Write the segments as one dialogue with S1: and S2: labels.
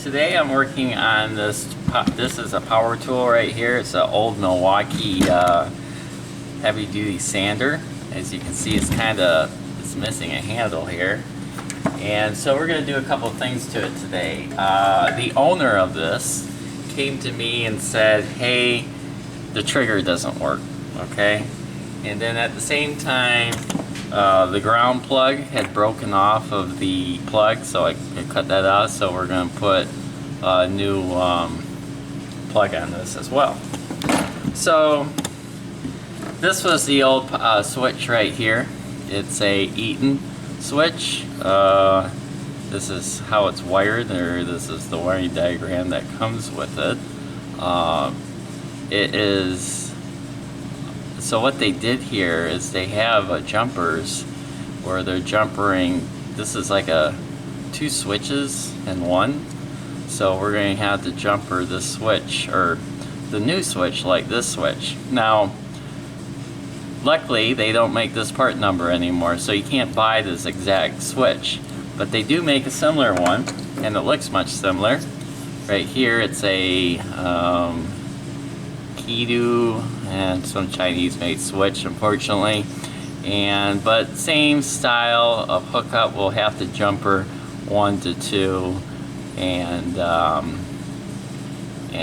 S1: Today I'm working on this. This is a power tool right here. It's an old Milwaukee heavy duty sander. As you can see, it's missing a handle here. And so we're going to do a couple of things to it today. The owner of this came to me and said, hey, the trigger doesn't work, okay? And then at the same time, the ground plug had broken off of the plug, so I cut that out. So we're going to put a new plug on this as well. So this was the old switch right here. It's a Eaton switch. This is how it's wired, or this is the wiring diagram that comes with it. So what they did here is they have jumpers where they're jumpering. This is like two switches in one. So we're going to have to jumper this switch, or the new switch, like this switch. Now, luckily they don't make this part number anymore, so you can't buy this exact switch. But they do make a similar one, and it looks much similar. Right here it's a Makita and some Chinese made switch, unfortunately, but same style of hookup. We'll have to jumper 1 to 2, and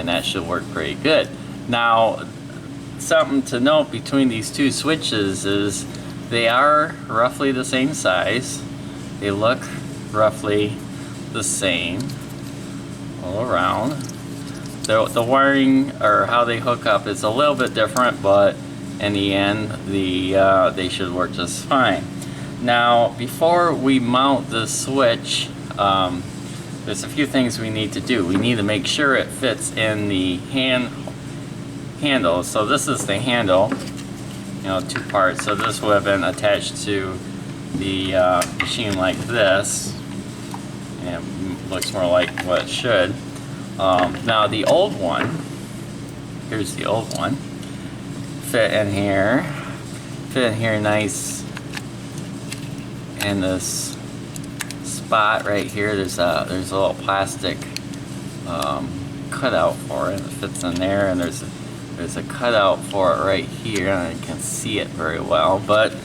S1: that should work pretty good. Now, something to note between these two switches is they are roughly the same size. They look roughly the same all around. The wiring, or how they hook up, is a little bit different, but in the end they should work just fine. Now, before we mount this switch, there's a few things we need to do. We need to make sure it fits in the handle. So this is the handle, two parts. So this would have been attached to the machine like this, and it looks more like what it should. Now the old one, here's the old one, fit in here nice in this spot right here. There's a little plastic cutout for it. It fits in there, and there's a cutout for it right here, and I can't see it very well, but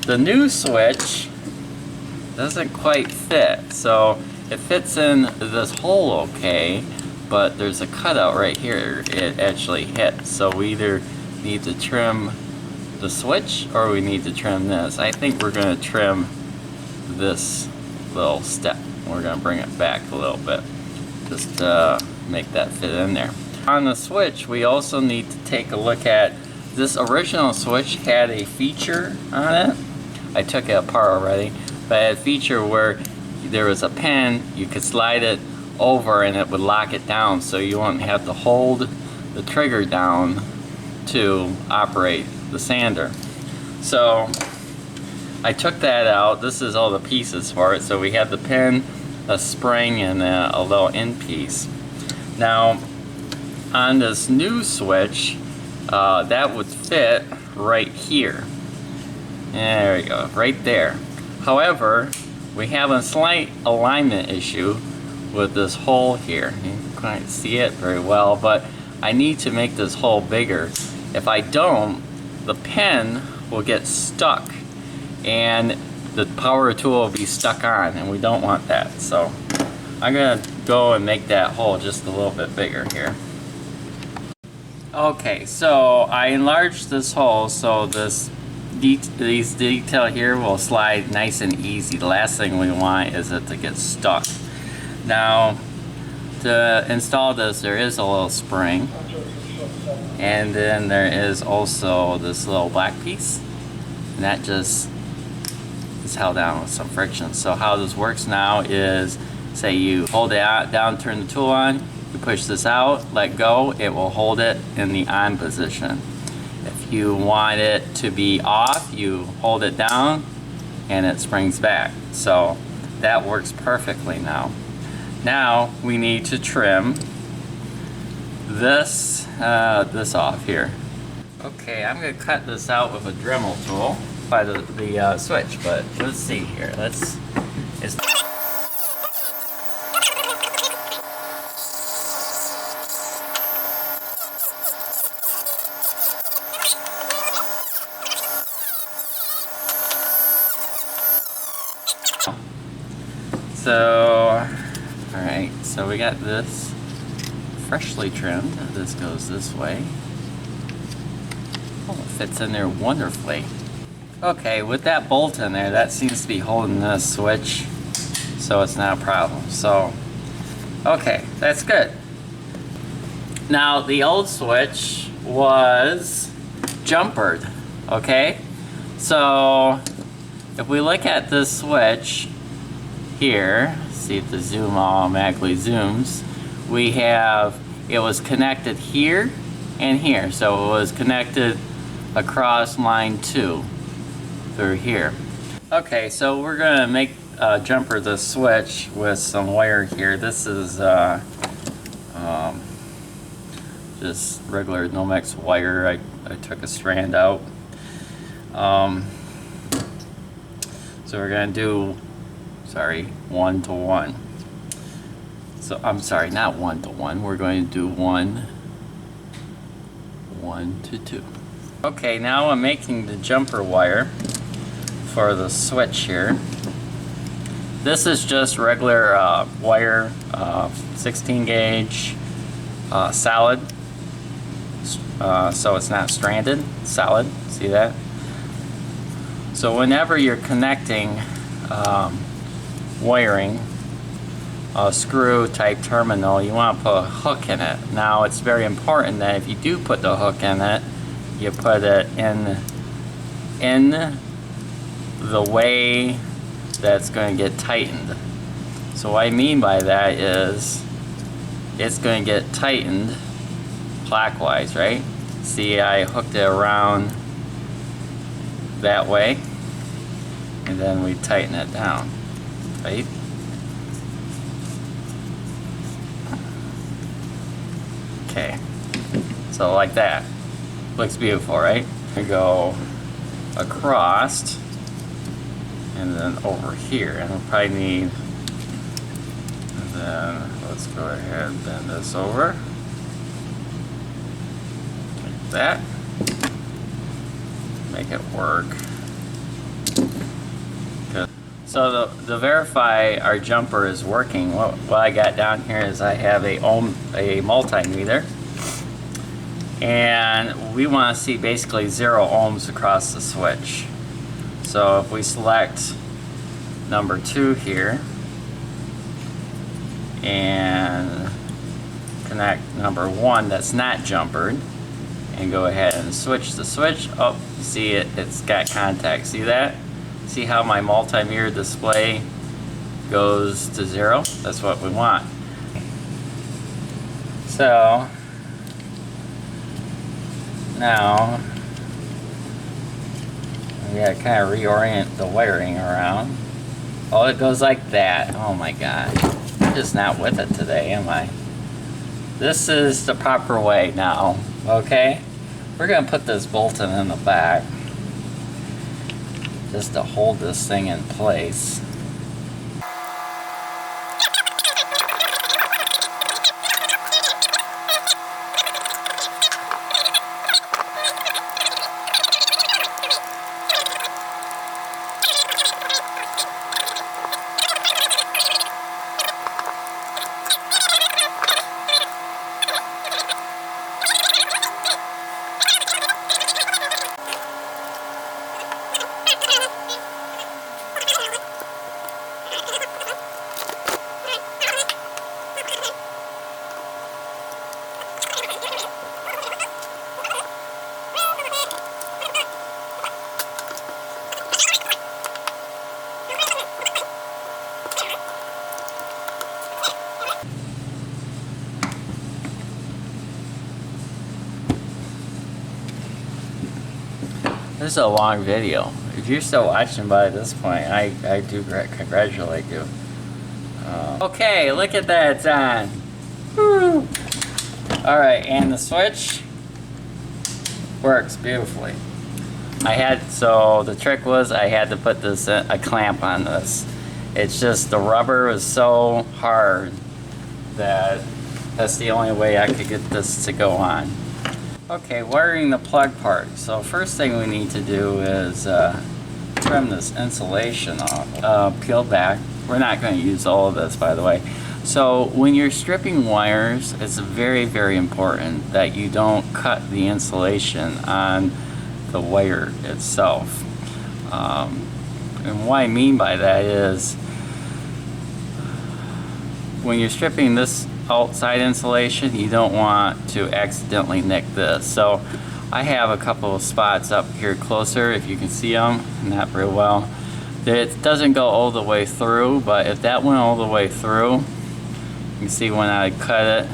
S1: the new switch doesn't quite fit. So it fits in this hole okay, but there's a cutout right here it actually hits. So we either need to trim the switch or we need to trim this. I think we're going to trim this little step. We're going to bring it back a little bit just to make that fit in there. On the switch, we also need to take a look at this. Original switch had a feature on it. I took it apart already, but it had a feature where there was a pin, you could slide it over and it would lock it down, so you wouldn't have to hold the trigger down to operate the sander. So I took that out. This is all the pieces for it. So we have the pin, a spring, and a little end piece. Now on this new switch, that would fit right here. There we go, right there. However, we have a slight alignment issue with this hole here. You can't see it very well, but I need to make this hole bigger. If I don't, the pin will get stuck and the power tool will be stuck on, and we don't want that. So I'm gonna go and make that hole just a little bit bigger here. Okay, so I enlarged this hole so these detail here will slide nice and easy. The last thing we want is it to get stuck. Now, to install this, there is a little spring, and then there is also this little black piece, and that just is held down with some friction. So how this works now is, say you hold it out, down, turn the tool on, you push this out, let go, it will hold it in the on position. If you want it to be off, you hold it down and it springs back. So that works perfectly now. Now we need to trim this off here. Okay, I'm going to cut this out with a Dremel tool by the switch, but let's see here. So, alright, so we got this freshly trimmed. This goes this way. Oh, it fits in there wonderfully. Okay, with that bolt in there, that seems to be holding this switch, so it's not a problem. So, okay, that's good. Now, the old switch was jumpered, okay? So, if we look at this switch here, see if the zoom automatically zooms, we have, it was connected here and here. So it was connected across line 2 through here. Okay, so we're gonna make jumper the switch with some wire here. This is just regular Nomex wire. I took a strand out. So we're gonna do, 1 to 1. So I'm sorry, not 1 to 1. We're going to do 1 to 2. Okay, now I'm making the jumper wire for the switch here. This is just regular wire, 16 gauge, solid. So it's not stranded, solid. See that? So whenever you're connecting wiring, a screw type terminal, you want to put a hook in it. Now it's very important that if you do put the hook in it, you put it in the way that's going to get tightened. So what I mean by that is it's going to get tightened clockwise, right? See, I hooked it around that way, and then we tighten it down, right? Okay, so like that. Looks beautiful, right? We go across and then over here, and we'll probably need, and then let's go ahead and bend this over like that. Make it work. Good. So to verify our jumper is working, what I got down here is I have a multimeter, and we want to see basically 0 ohms across the switch. So if we select number 2 here and connect number 1 that's not jumpered, and go ahead and switch the switch. Oh, you see it's got contact. See that? See how my multimeter display goes to 0? That's what we want. So now we gotta kind of reorient the wiring around. Oh, it goes like that. Oh my god. I'm just not with it today, am I? This is the proper way now, okay? We're gonna put this bolt in the back just to hold this thing in place. This is a long video. If you're still watching by this point, I do congratulate you. Okay, look at that, it's on. Woo. Alright, and the switch works beautifully. So the trick was I had to put this a clamp on this. It's just the rubber was so hard that that's the only way I could get this to go on. Okay, wiring the plug part. So first thing we need to do is trim this insulation off. Peel back. we're not going to use all of this, by the way. So when you're stripping wires, it's very, very important that you don't cut the insulation on the wire itself. And what I mean by that is, when you're stripping this outside insulation, you don't want to accidentally nick this. So I have a couple of spots up here closer, if you can see them, not very well. It doesn't go all the way through, but if that went all the way through, you can see when I cut it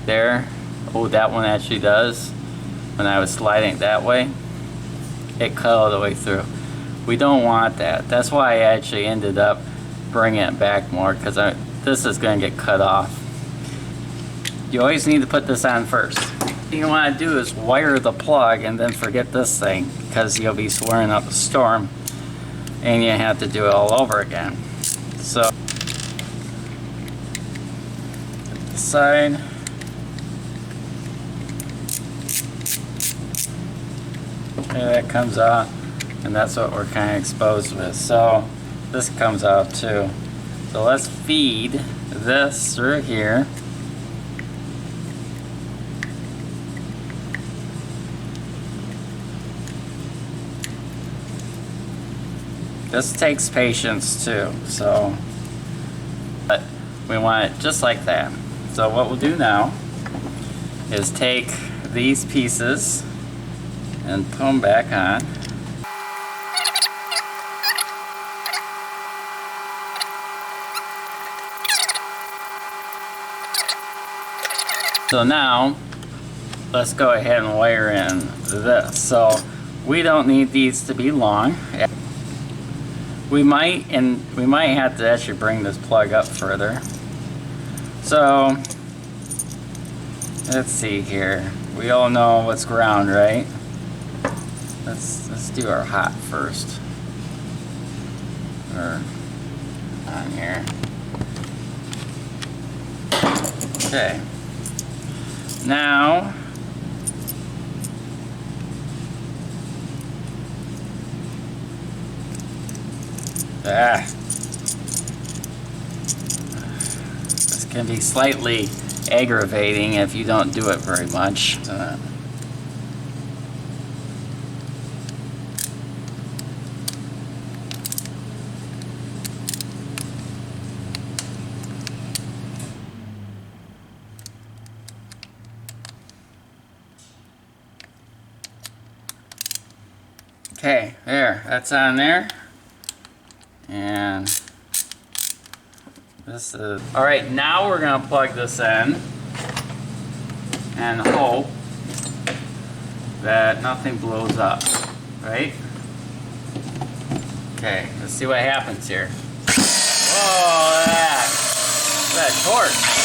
S1: there, oh, that one actually does. When I was sliding it that way, it cut all the way through. We don't want that. That's why I actually ended up bringing it back more, because this is going to get cut off. You always need to put this on first. What you want to do is wire the plug and then forget this thing, because you'll be swearing up a storm and you have to do it all over again. So side. There, that comes out, and that's what we're kind of exposed with. So this comes out too. So let's feed this through here. This takes patience too, but we want it just like that. So what we'll do now is take these pieces and put them back on. So now let's go ahead and wire in this. So we don't need these to be long. We might have to actually bring this plug up further. So let's see here. We all know what's ground, right? Let's do our hot first. Or on here. Okay. Now this can be slightly aggravating if you don't do it very much. Okay, there, that's on there. And this is, all right, now we're gonna plug this in and hope that nothing blows up, right? Okay, let's see what happens here. Whoa, that torque.